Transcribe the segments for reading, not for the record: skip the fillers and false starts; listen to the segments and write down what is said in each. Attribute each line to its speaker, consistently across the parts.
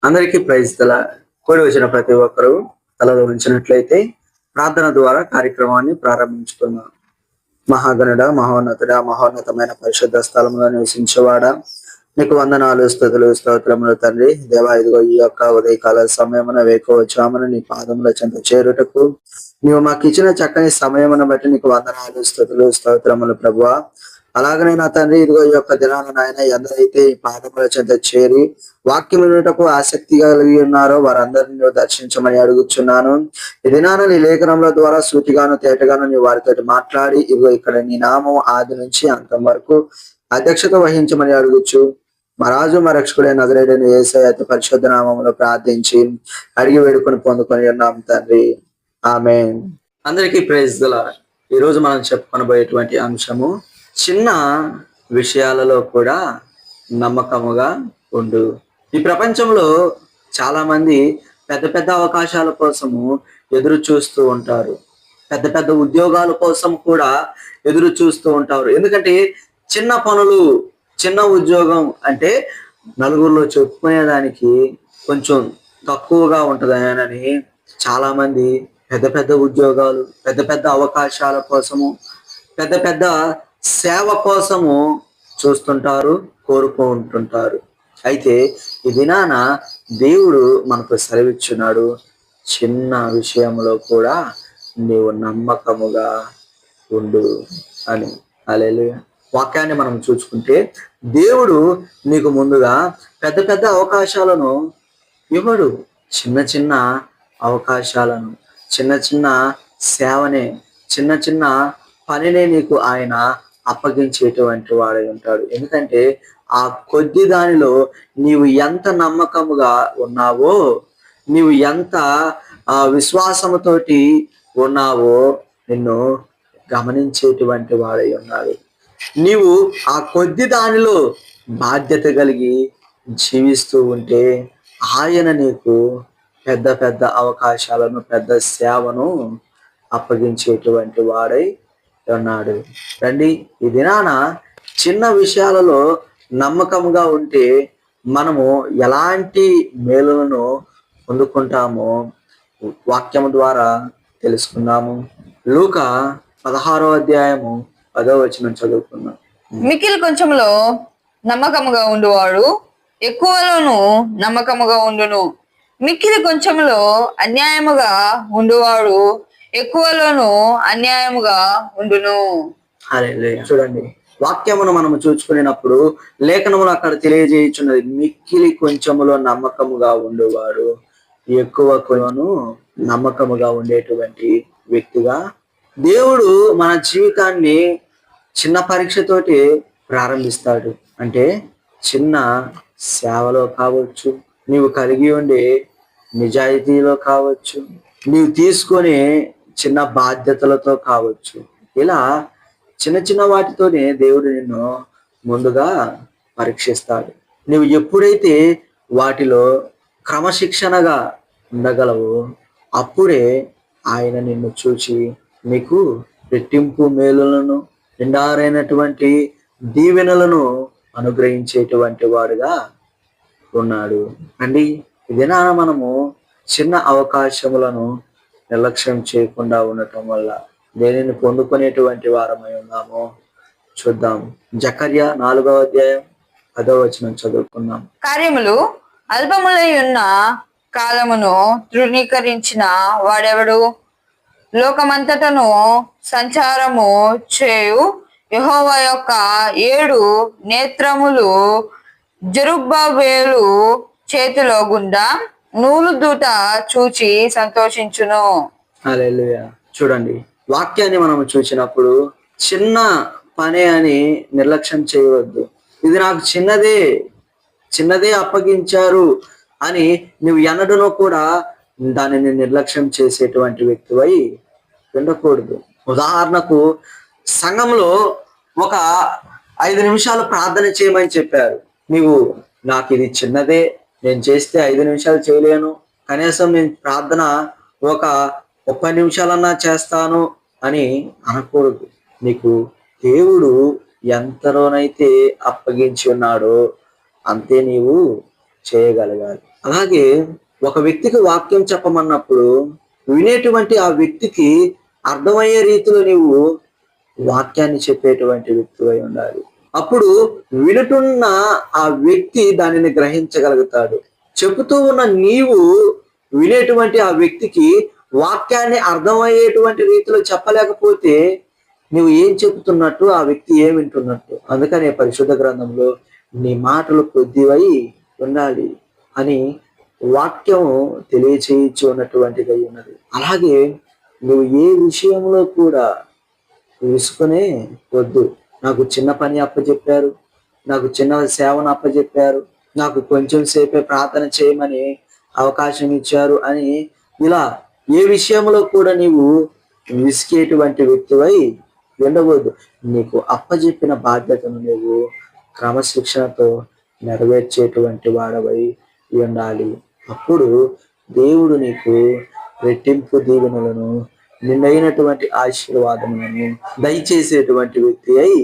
Speaker 1: అందరికీ ప్రైజ్ గల కూడి వచ్చిన ప్రతి ఒక్కరూ తలలో ఉంచినట్లయితే ప్రార్థన ద్వారా కార్యక్రమాన్ని ప్రారంభించుకున్నాం. మహాగణుడ, మహోన్నతుడ, మహోన్నతమైన పరిశుద్ధ స్థలంలో నివసించేవాడా, నీకు వందనాలు, స్తుతులు, స్తోత్రములు తండ్రి. దేవా, ఇదిగో ఈ యొక్క ఉదయకాల సమయమున వేకోవచ్చామని నీ పాదముల చెంత చేరుటకు నీవు మాకు ఇచ్చిన చక్కని సమయమును బట్టి నీకు వందనాలు, స్తుతులు, స్తోత్రములు ప్రభువా. అలాగనే నా తండ్రి, ఇదిగో ఈ యొక్క దినాన నాయన ఎందరైతే ఈ పాదముల చెంత చేరి వాక్యం వినుటకు ఆసక్తి కలిగి ఉన్నారో వారందరినీ నువ్వు దర్శించమని అడుగుచున్నాను. ఈ దినాన నీ లేఖనముల ద్వారా సూటిగాను తేటగాను నీ వారితో మాట్లాడి ఇదిగో ఇక్కడ నీ నామం ఆది నుంచి అంతం వరకు అధ్యక్షత వహించమని అడుగుచు మా రాజు మా రక్షకుడే నజరేయుడైన యేసయ్య అతి పరిశుద్ధ నామములో ప్రార్థించి అడిగి వేడుకొని పొందుకొని ఉన్నాం తండ్రి, ఆమేన్. అందరికీ ప్రైజ్ ది లార్డ్. ఈ రోజు మనం చెప్పుకొనబోయేటువంటి అంశము, చిన్న విషయాలలో కూడా నమ్మకముగా ఉండు. ఈ ప్రపంచంలో చాలా మంది పెద్ద పెద్ద అవకాశాల కోసము ఎదురు చూస్తూ ఉంటారు. పెద్ద పెద్ద ఉద్యోగాల కోసం కూడా ఎదురు చూస్తూ ఉంటారు. ఎందుకంటే చిన్న పనులు, చిన్న ఉద్యోగం అంటే నలుగురిలో చెప్పుకునేదానికి కొంచెం తక్కువగా ఉంటుందని చాలా మంది పెద్ద పెద్ద ఉద్యోగాలు, పెద్ద పెద్ద అవకాశాల కోసము, పెద్ద పెద్ద సేవ కోసము చూస్తుంటారు, కోరుకుంటుంటారు. అయితే ఈ దినాన దేవుడు మనకు సెలవిచ్చున్నాడు, చిన్న విషయంలో కూడా నీవు నమ్మకముగా ఉండు అని. హల్లెలూయా. వాక్యాన్ని మనం చూసుకుంటే దేవుడు నీకు ముందుగా పెద్ద పెద్ద అవకాశాలను ఇవ్వడు. చిన్న చిన్న అవకాశాలను, చిన్న చిన్న సేవనే, చిన్న చిన్న పనినే నీకు ఆయన అప్పగించేటువంటి వాడై ఉంటాడు. ఎందుకంటే ఆ కొద్ది దానిలో నీవు ఎంత నమ్మకముగా ఉన్నావో, నీవు ఎంత విశ్వాసముతోటి ఉన్నావో నిన్ను గమనించేటువంటి వాడై ఉన్నాడు. నీవు ఆ కొద్ది దానిలో బాధ్యత కలిగి జీవిస్తూ ఉంటే ఆయన నీకు పెద్ద పెద్ద అవకాశాలను, పెద్ద సేవను అప్పగించేటువంటి వాడై ఉన్నాడు. రండి, ఈ దినాన చిన్న విషయాలలో నమ్మకంగా ఉంటే మనము ఎలాంటి మేలులను పొందుకుంటామో వాక్యము ద్వారా తెలుసుకున్నాము. లూకా 16వ అధ్యాయము 10వ వచనం చదువుకున్నాం.
Speaker 2: మిక్కిలి కొంచెంలో నమ్మకముగా ఉండువాడు ఎక్కువలోను నమ్మకముగా ఉండును, మిక్కిలి కొంచెంలో అన్యాయముగా ఉండువాడు ఎక్కువలోను అన్యాయముగా ఉండును.
Speaker 1: హల్లెలూయా. చూడండి, వాక్యమును మనము చూసుకునేటప్పుడు లేఖనములు అక్కడ తెలియజేయుచున్నది, మిక్కిలి కొంచెములో నమ్మకముగా ఉండేవాడు ఎక్కువను నమ్మకముగా ఉండేటువంటి వ్యక్తిగా. దేవుడు మన జీవితాన్ని చిన్న పరీక్షతోటి ప్రారంభిస్తాడు. అంటే చిన్న సేవలో కావచ్చు, నీవు కలిగి ఉండే నిజాయితీలో కావచ్చు, నీవు తీసుకొని చిన్న బాధ్యతలతో కావచ్చు. ఇలా చిన్న చిన్న వాటితోనే దేవుడు నిన్ను ముందుగా పరీక్షిస్తాడు. నువ్వు ఎప్పుడైతే వాటిలో క్రమశిక్షణగా ఉండగలవో అప్పుడే ఆయన నిన్ను చూచి నీకు రెట్టింపు మేలులను, నిండారైనటువంటి దీవెనలను అనుగ్రహించేటువంటి వాడుగా ఉన్నాడు. అండి, ఇదేనా మనము చిన్న అవకాశములను నిర్లక్ష్యం చేయకుండా ఉండటం వల్ల దేనిని పొందుకునేటువంటి వారమై ఉన్నామో చూద్దాం. జకర్యా 4వ అధ్యాయం 10వ వచనం చదువుకున్నాం.
Speaker 2: కార్యములు అల్పములై ఉన్న కాలమును తృణీకరించిన వాడెవడు? లోకమంతటను సంచారము చేయు యెహోవా యొక్క 7 నేత్రములు జెరుబ్బయలు చేతిలో గుండా నూలు దూట చూచి సంతోషించును.
Speaker 1: హల్లెలూయా. చూడండి, వాక్యాన్ని మనం చూసినప్పుడు చిన్న పనే అని నిర్లక్ష్యం చేయవద్దు. ఇది నాకు చిన్నదే అప్పగించారు అని నువ్వు ఎన్నడూనో కూడా దానిని నిర్లక్ష్యం చేసేటువంటి వ్యక్తివై ఉండకూడదు. ఉదాహరణకు, సంఘంలో ఒక 5 నిమిషాలు ప్రార్థన చేయమని చెప్పారు. నీవు నాకు ఇది చిన్నదే, నేను చేస్తే 5 నిమిషాలు చేయలేను, కనీసం నేను ప్రార్థన ఒక 30 నిమిషాలన్నా చేస్తాను అని అనకూడదు. నీకు దేవుడు ఎంతలోనైతే అప్పగించి ఉన్నాడో అంతే నీవు చేయగలగాలి. అలాగే ఒక వ్యక్తికి వాక్యం చెప్పమన్నప్పుడు వినేటువంటి ఆ వ్యక్తికి అర్థమయ్యే రీతిలో నీవు వాక్యాన్ని చెప్పేటువంటి వ్యక్తివై ఉండాలి. అప్పుడు వినుటున్న ఆ వ్యక్తి దానిని గ్రహించగలుగుతాడు. చెబుతూ ఉన్న నీవు వినేటువంటి ఆ వ్యక్తికి వాక్యాన్ని అర్థమయ్యేటువంటి రీతిలో చెప్పలేకపోతే నువ్వు ఏం చెబుతున్నట్టు, ఆ వ్యక్తి ఏం వింటున్నట్టు. అందుకనే పరిశుద్ధ గ్రంథంలో నీ మాటలు కొద్దివై ఉండాలి అని వాక్యం తెలియచేయించి ఉన్నటువంటిది ఉన్నది. అలాగే నువ్వు ఏ విషయంలో కూడా విసుకునే వద్దు. నాకు చిన్న పని అప్పచెప్పారు, నాకు చిన్న సేవను అప్పచెప్పారు, నాకు కొంచెం సేపే ప్రార్థన చేయమని అవకాశం ఇచ్చారు అని ఇలా ఏ విషయంలో కూడా నీవు విసికేటువంటి వ్యక్తివై ఉండవద్దు. నీకు అప్పచెప్పిన బాధ్యతను నువ్వు క్రమశిక్షణతో నెరవేర్చేటువంటి వాడవై ఉండాలి. అప్పుడు దేవుడు నీకు రెట్టింపు దీవెనలను, నిండైనటువంటి ఆశీర్వాదములను దయచేసేటువంటి వ్యక్తి అయి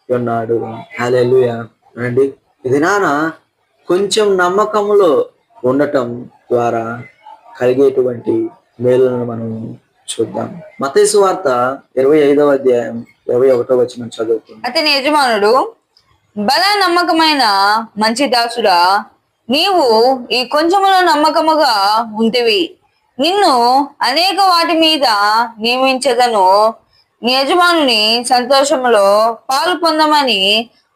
Speaker 1: ఉన్నాడు. హల్లెలూయా. రండి, ఇది కొంచెం నమ్మకంలో ఉండటం ద్వారా కలిగేటువంటి మేలులను మనం చూద్దాం. మత్తయి సువార్త 25వ అధ్యాయం 21వ వచనం చదువుకుందాం.
Speaker 2: అతని యజమానుడు, బల నమ్మకమైన మంచి దాసుడా, నీవు ఈ కొంచెములో నమ్మకముగా ఉంటివి, నిన్ను అనేక వాటి మీద నియమించదను, నీ యజమానుని సంతోషములో పాలు పొందమని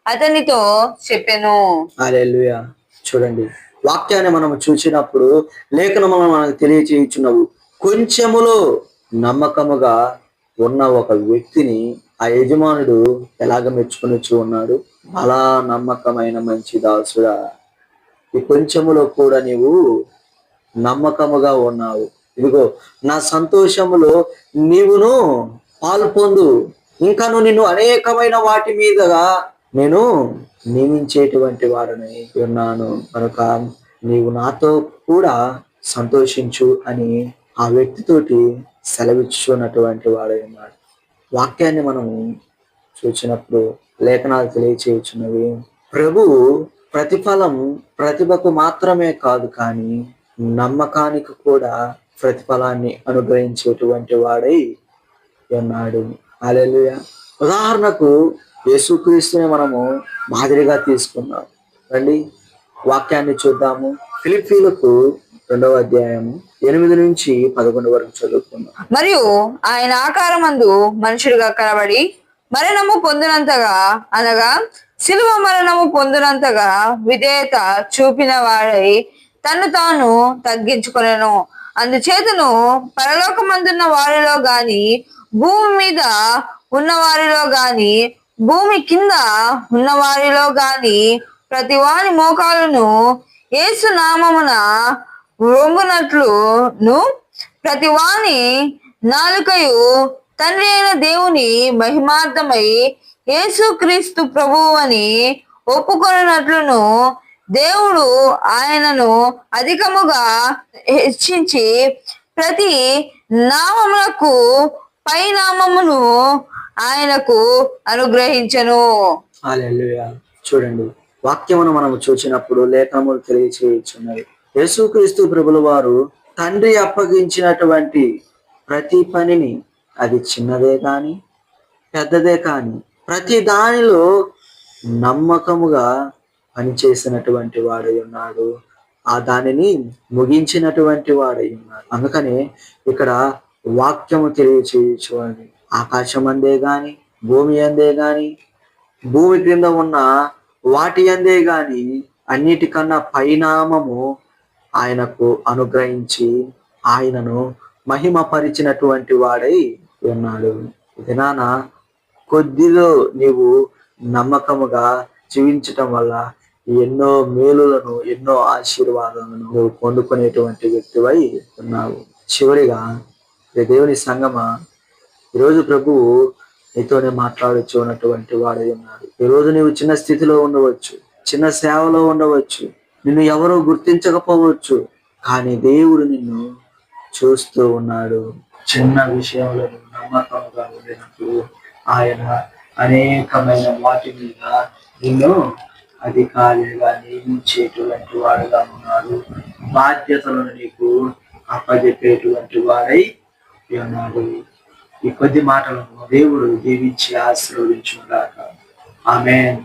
Speaker 2: అతనితో చెప్పెను.
Speaker 1: హల్లెలూయా. చూడండి, వాక్యాన్ని మనం చూసినప్పుడు లేఖనములను మనకు తెలియచేయుచున్నవు. కొంచెములో నమ్మకముగా ఉన్న ఒక వ్యక్తిని ఆ యజమానుడు ఎలాగ మెచ్చుకొని ఉన్నాడు? అలా నమ్మకమైన మంచి దాసుడా, ఈ కొంచెములో కూడా నీవు నమ్మకముగా ఉన్నావు, ఇదిగో నా సంతోషములో నీవును పాలు పొందు, ఇంకాను నిన్ను అనేకమైన వాటి మీదగా నేను నియమించేటువంటి వాడని ఉన్నాను కనుక నీవు నాతో కూడా సంతోషించు అని ఆ వ్యక్తితోటి సెలవిచ్చున్నటువంటి వాడై ఉన్నాడు. వాక్యాన్ని మనం చూసినప్పుడు లేఖనాలు తెలియచేయుచున్నవి, ప్రభువు ప్రతిఫలం ప్రతిభకు మాత్రమే కాదు, కానీ నమ్మకానికి కూడా ప్రతిఫలాన్ని అనుగ్రహించేటువంటి వాడై ఉన్నాడు. హల్లెలూయా. ఉదాహరణకు యేసుక్రీస్తుని మనము మాదిరిగా తీసుకున్నాం. రండి, వాక్యాన్ని చూద్దాము. ఫిలిప్పీలకు 2వ అధ్యాయము 8 నుంచి 11 వరకు చదువుకుందాం.
Speaker 2: మరియు ఆయన ఆకారమందు మనుషుడిగా కనబడి మరణము పొందినంతగా, అనగా శిలువ మరణము పొందినంతగా విధేయత చూపిన వాడై తను తాను తగ్గించుకొనెను. అందుచేతను పరలోకమందున్న వారిలో గాని, భూమి మీద ఉన్న వారిలో గాని, భూమి కింద ఉన్న వారిలో గాని ప్రతి వాని మోకాలును యేసు నామమున వంగునట్లును, ప్రతి వాని నాలుకయు తండ్రి అయిన దేవుని మహిమార్థమై యేసుక్రీస్తు ప్రభువు అని ఒప్పుకొనున్నట్లును, దేవుడు ఆయనను అధికముగా హెచ్చించి ప్రతి నామమునకు పై నామమును ఆయనకు అనుగ్రహించెను.
Speaker 1: హల్లెలూయా. చూడండి, వాక్యమును మనము చూసినప్పుడు లేఖనములు తెలియచేయుచున్నవి. యేసుక్రీస్తు ప్రభుల వారు తండ్రి అప్పగించినటువంటి ప్రతి పనిని, అది చిన్నదే కాని పెద్దదే కాని, ప్రతి దానిలో నమ్మకముగా పనిచేసినటువంటి వాడై ఉన్నాడు. ఆ దానిని ముగించినటువంటి వాడై ఉన్నాడు. అందుకనే ఇక్కడ వాక్యము తెలియచేయుచున్నది. ఆకాశం అందే గాని, భూమి అందే గాని, భూమి క్రింద ఉన్న వాటి అందే గాని అన్నిటికన్నా పైనామము ఆయనకు అనుగ్రహించి ఆయనను మహిమపరిచినటువంటి వాడై ఉన్నాడు. ఇది కొద్దిలో నీవు నమ్మకముగా జీవించటం వల్ల ఎన్నో మేలులను, ఎన్నో ఆశీర్వాదాలను నువ్వు పొందుకునేటువంటి వ్యక్తివై ఉన్నావు. చివరిగా దేవుని సంగమా, ఈరోజు ప్రభువు నీతోనే మాట్లాడుచు ఉన్నటువంటి వాడై ఉన్నాడు. ఈరోజు నీవు చిన్న స్థితిలో ఉండవచ్చు, చిన్న సేవలో ఉండవచ్చు, నిన్ను ఎవరో గుర్తించకపోవచ్చు, కానీ దేవుడు నిన్ను చూస్తూ ఉన్నాడు. చిన్న విషయంలో నమ్మకంగా ఉండినప్పుడు ఆయన అనేకమైన వాటి మీద నిన్ను అధికారిగా నియమించేటువంటి వాడుగా ఉన్నాడు. బాధ్యతలను నీకు అప్పజెప్పేటువంటి వారై ఉన్నాడు. ఈ కొద్ది మాటలను దేవుడు దీవించి ఆశీర్వదించుగాక. ఆమేన్.